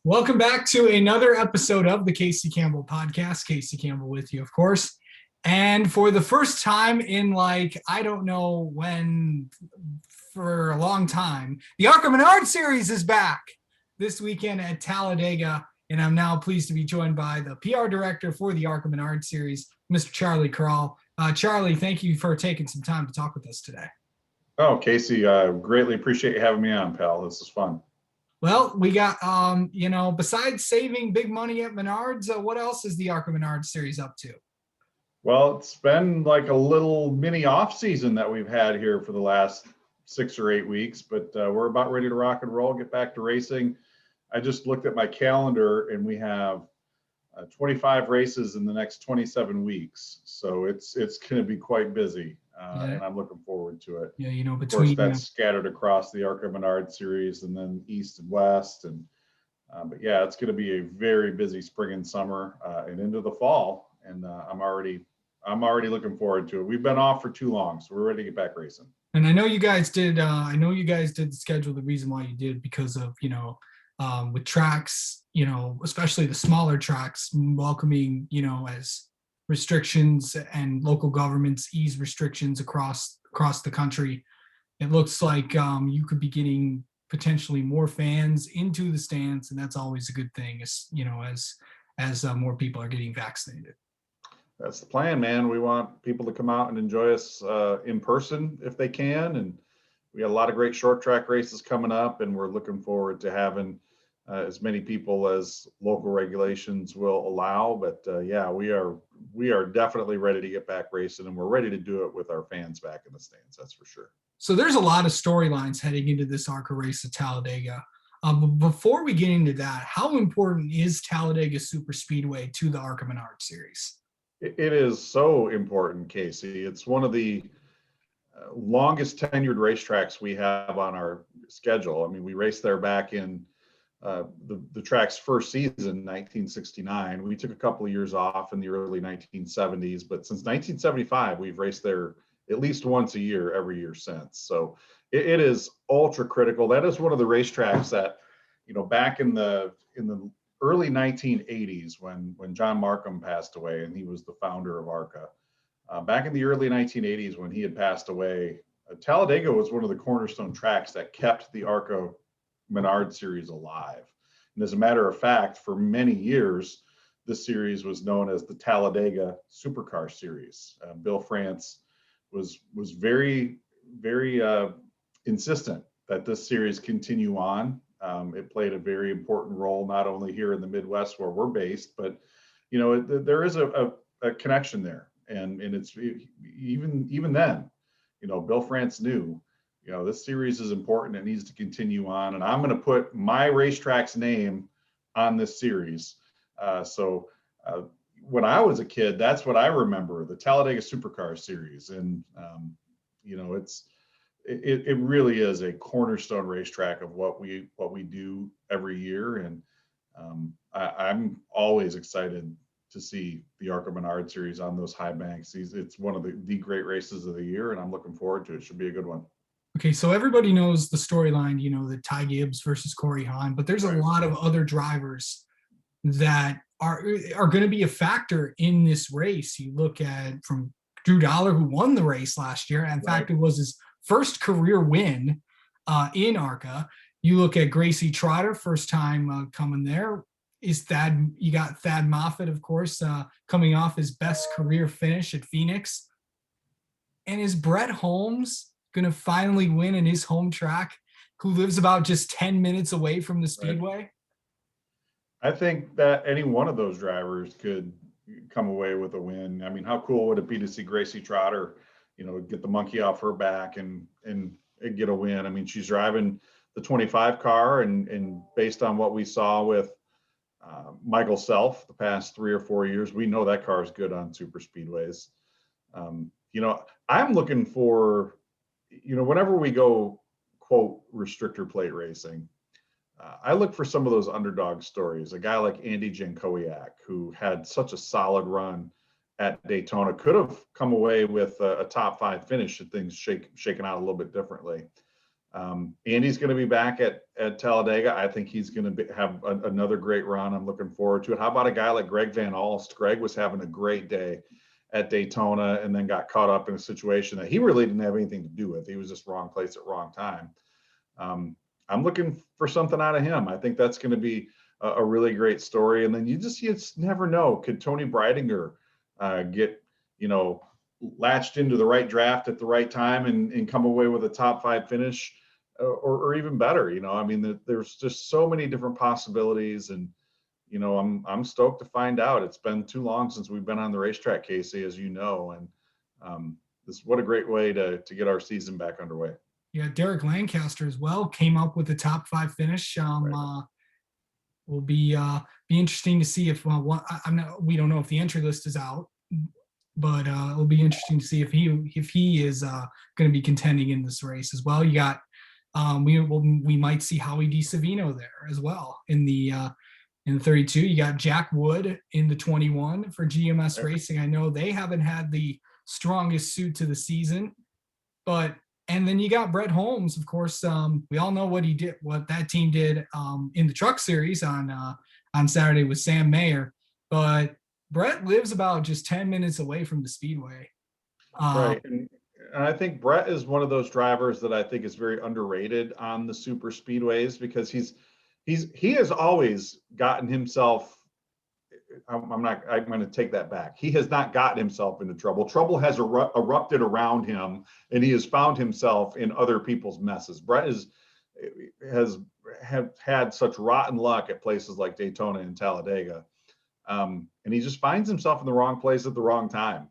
Welcome back to another episode of the Casey Campbell podcast. Casey Campbell with you, of course. And for the first time in I don't know when, for a long time, the ARCA Menard series is back this weekend at Talladega. And I'm now pleased to be joined by the PR director for the ARCA Menard series, Mr. Charlie Krall. Charlie, thank you for taking some time to talk with us today. Oh, Casey, I greatly appreciate you having me on, pal. This is fun. Well, we got, besides saving big money at Menards, what else is the ARCA Menard series up to? Well, it's been like a little mini off season that we've had here for the last 6 or 8 weeks, but we're about ready to rock and roll, get back to racing. I just looked at my calendar and we have 25 races in the next 27 weeks. So it's going to be quite busy. And I'm looking forward to it. Yeah, between of course, that's scattered across the ARCA Menard series and then east and west. And but yeah, it's going to be a very busy spring and summer and into the fall. And I'm already looking forward to it. We've been off for too long, so we're ready to get back racing. And I know you guys did. The schedule. The reason why you did because of with tracks, especially the smaller tracks, welcoming as restrictions and local governments ease restrictions across the country. It looks like you could be getting potentially more fans into the stands, and that's always a good thing. As more people are getting vaccinated. That's the plan, man. We want people to come out and enjoy us in person if they can, and we got a lot of great short track races coming up, and we're looking forward to having as many people as local regulations will allow. But yeah, we are definitely ready to get back racing, and we're ready to do it with our fans back in the stands. That's for sure. So there's a lot of storylines heading into this ARCA race at Talladega. But before we get into that, how important is Talladega Superspeedway to the ARCA Menard series? It is so important, Casey. It's one of the longest tenured racetracks we have on our schedule. I mean, we raced there back in the track's first season, 1969. We took a couple of years off in the early 1970s, but since 1975, we've raced there at least once a year, every year since. So it is ultra critical. That is one of the racetracks that, back in the early 1980s when John Markham passed away, and he was the founder of ARCA. Back in the early 1980s when he had passed away, Talladega was one of the cornerstone tracks that kept the ARCA Menard series alive. And as a matter of fact, for many years, this series was known as the Talladega Supercar Series. Bill France was very, very insistent that this series continue on. It played a very important role, not only here in the Midwest where we're based, but there is a connection there, and it's even then, Bill France knew, this series is important. It needs to continue on, and I'm going to put my racetrack's name on this series. So when I was a kid, that's what I remember, the Talladega Supercar Series, and it really is a cornerstone racetrack of what we do every year. And I'm always excited to see the ARCA Menard series on those high banks. It's one of the great races of the year, and I'm looking forward to it. It should be a good one. Okay, so everybody knows the storyline, the Ty Gibbs versus Corey Hahn, but there's a lot of other drivers that are going to be a factor in this race. You look at from Drew Dollar, who won the race last year. In fact, it was his first career win in ARCA. You look at Gracie Trotter, first time coming there. You got Thad Moffitt, of course, coming off his best career finish at Phoenix. And is Brett Holmes going to finally win in his home track, who lives about just 10 minutes away from the Speedway? Right. I think that any one of those drivers could come away with a win. I mean, how cool would it be to see Gracie Trotter, get the monkey off her back and get a win? I mean, she's driving the 25 car, and based on what we saw with Michael Self the past 3 or 4 years, we know that car is good on super speedways. I'm looking for, whenever we go, quote, restrictor plate racing, I look for some of those underdog stories. A guy like Andy Jankowiak, who had such a solid run at Daytona, could have come away with a top 5 finish if things shaken out a little bit differently. Andy's going to be back at Talladega. I think he's going to have another great run. I'm looking forward to it. How about a guy like Greg Van Alst? Greg was having a great day at Daytona and then got caught up in a situation that he really didn't have anything to do with. He was just wrong place at wrong time. I'm looking for something out of him. I think that's going to be a really great story. And then you just never know. Could Tony Breidinger get, latched into the right draft at the right time and come away with a top 5 finish, or even better? I mean, there's just so many different possibilities, and I'm stoked to find out. It's been too long since we've been on the racetrack, Casey, as you know, and what a great way to get our season back underway. Yeah, Derek Lancaster as well came up with a top 5 finish. Right. Will be interesting to see if we don't know if the entry list is out, but it'll be interesting to see if he is going to be contending in this race as well. You got we might see Howie DiSavino there as well in the 32. You got Jack Wood in the 21 for GMS Racing. I know they haven't had the strongest suit to the season, and then you got Brett Holmes, of course. We all know what that team did in the Truck Series on Saturday with Sam Mayer, but Brett lives about just 10 minutes away from the Speedway. Right. And I think Brett is one of those drivers that I think is very underrated on the super speedways, because he has always gotten himself. I'm going to take that back. He has not gotten himself into trouble. Trouble has erupted around him, and he has found himself in other people's messes. Brett has had such rotten luck at places like Daytona and Talladega. And he just finds himself in the wrong place at the wrong time.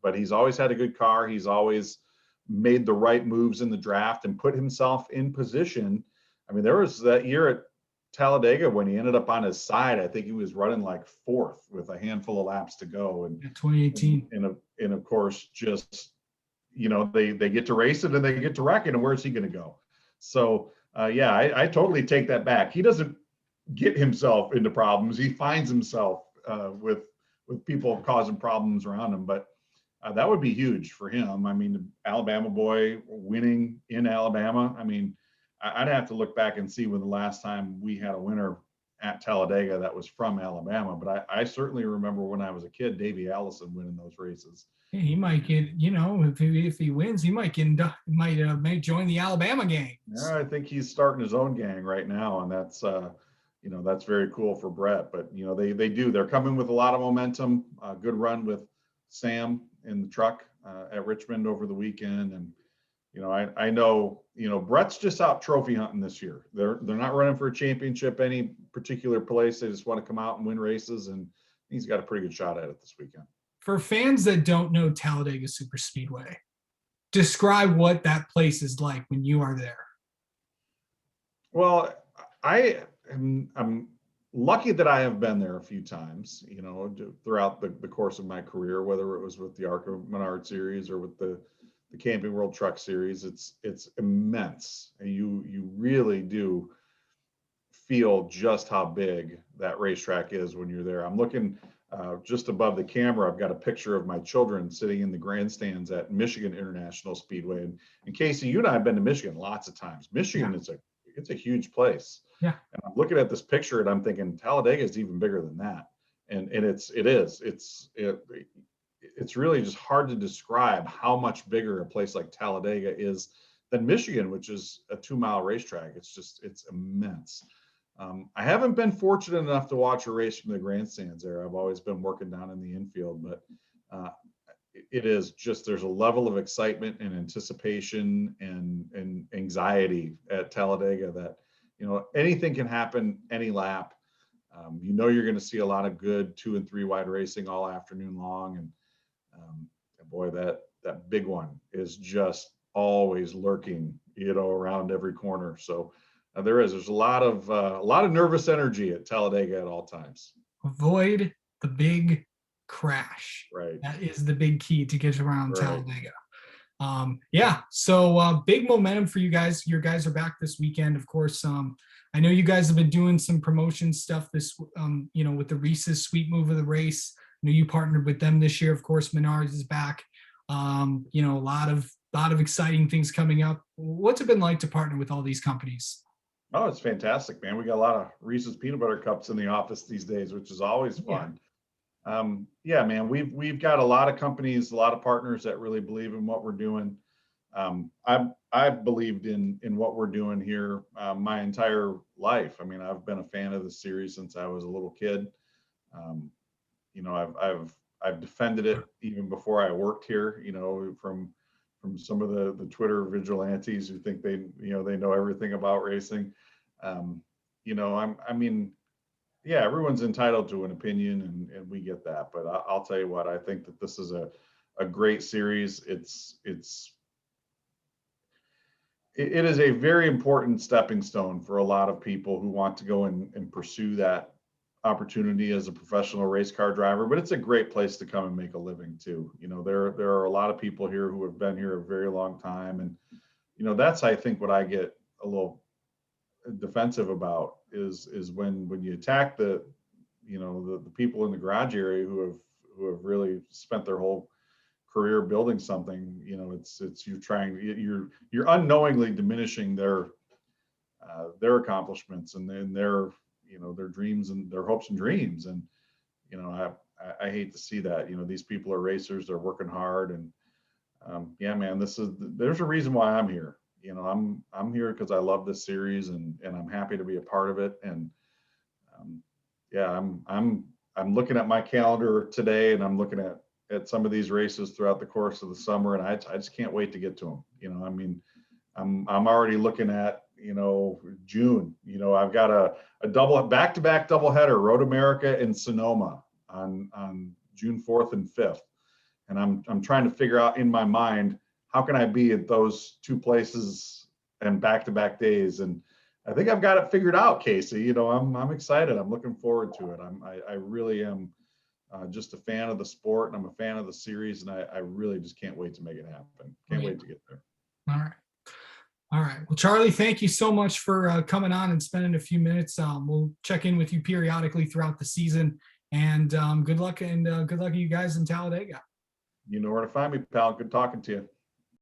But he's always had a good car. He's always made the right moves in the draft and put himself in position. I mean, there was that year at Talladega when he ended up on his side. I think he was running like 4th with a handful of laps to go. And 2018. And of course, just, they get to race it and they get to wreck it. And where's he going to go? So, I totally take that back. He doesn't get himself into problems. He finds himself with people causing problems around him. But that would be huge for him. I mean, the Alabama boy winning in Alabama. I mean, I'd have to look back and see when the last time we had a winner at Talladega that was from Alabama. But I certainly remember when I was a kid, Davey Allison winning those races. He might get, if he wins, he might join the Alabama gang. Yeah, I think he's starting his own gang right now, and that's that's very cool for Brett. But they're coming with a lot of momentum. Good run with Sam in the truck at Richmond over the weekend, and I know Brett's just out trophy hunting this year. They're not running for a championship any particular place. They just want to come out and win races, and he's got a pretty good shot at it this weekend. For fans that don't know Talladega Super Speedway, describe what that place is like when you are there. Well, I'm lucky that I have been there a few times, throughout the course of my career, whether it was with the ARCA Menard Series or with the Camping World Truck Series. It's immense, and you really do feel just how big that racetrack is when you're there. I'm looking just above the camera. I've got a picture of my children sitting in the grandstands at Michigan International Speedway. And Casey, you and I have been to Michigan lots of times. Michigan is it's a huge place. Yeah. And I'm looking at this picture and I'm thinking Talladega is even bigger than that. And it's really just hard to describe how much bigger a place like Talladega is than Michigan, which is a 2-mile racetrack. It's immense. I haven't been fortunate enough to watch a race from the grandstands there. I've always been working down in the infield, but it is just, there's a level of excitement and anticipation and anxiety at Talladega that, anything can happen any lap. You're going to see a lot of good 2 and 3 wide racing all afternoon long. And boy, that big one is just always lurking, around every corner. So there's a lot of nervous energy at Talladega at all times. Avoid the big crash. Right. That is the big key to get around Talladega. So big momentum for you guys. Your guys are back this weekend, of course. I know you guys have been doing some promotion stuff this, with the Reese's Sweet Move of the race. I know you partnered with them this year. Of course, Menards is back. A lot of exciting things coming up What's it been like to partner with all these companies? Oh, it's fantastic, man. We got a lot of Reese's peanut butter cups in the office these days, which is always Yeah. fun. Yeah, man, we've got a lot of companies, a lot of partners that really believe in what we're doing. I've believed in what we're doing here my entire life. I mean, I've been a fan of the series since I was a little kid. Um, I've defended it even before I worked here. From some of the Twitter vigilantes who think they know everything about racing. Um, I mean, yeah, everyone's entitled to an opinion, and we get that. But I'll tell you what, I think that this is a great series. It is a very important stepping stone for a lot of people who want to go and pursue that opportunity as a professional race car driver. But it's a great place to come and make a living too. There are a lot of people here who have been here a very long time, and that's, I think, what I get a little defensive about is when you attack the people in the garage area who have really spent their whole career building something. It's you're unknowingly diminishing their accomplishments, and then their dreams and their hopes and dreams. And I hate to see that. These people are racers, they're working hard. And yeah, man, there's a reason why I'm here. I'm here because I love this series, and I'm happy to be a part of it. And yeah, I'm looking at my calendar today, and I'm looking at some of these races throughout the course of the summer, and I just can't wait to get to them. I mean, I'm already looking at June. I've got a double back-to-back doubleheader, Road America and Sonoma on June 4th and 5th, and I'm trying to figure out in my mind, how can I be at those two places and back-to-back days. And I think I've got it figured out, Casey. I'm excited. I'm looking forward to it. I really am just a fan of the sport, and I'm a fan of the series, and I really just can't wait to make it happen. Can't wait to get there. All right. All right. Well, Charlie, thank you so much for coming on and spending a few minutes. We'll check in with you periodically throughout the season, and good luck to you guys in Talladega. You know where to find me, pal. Good talking to you.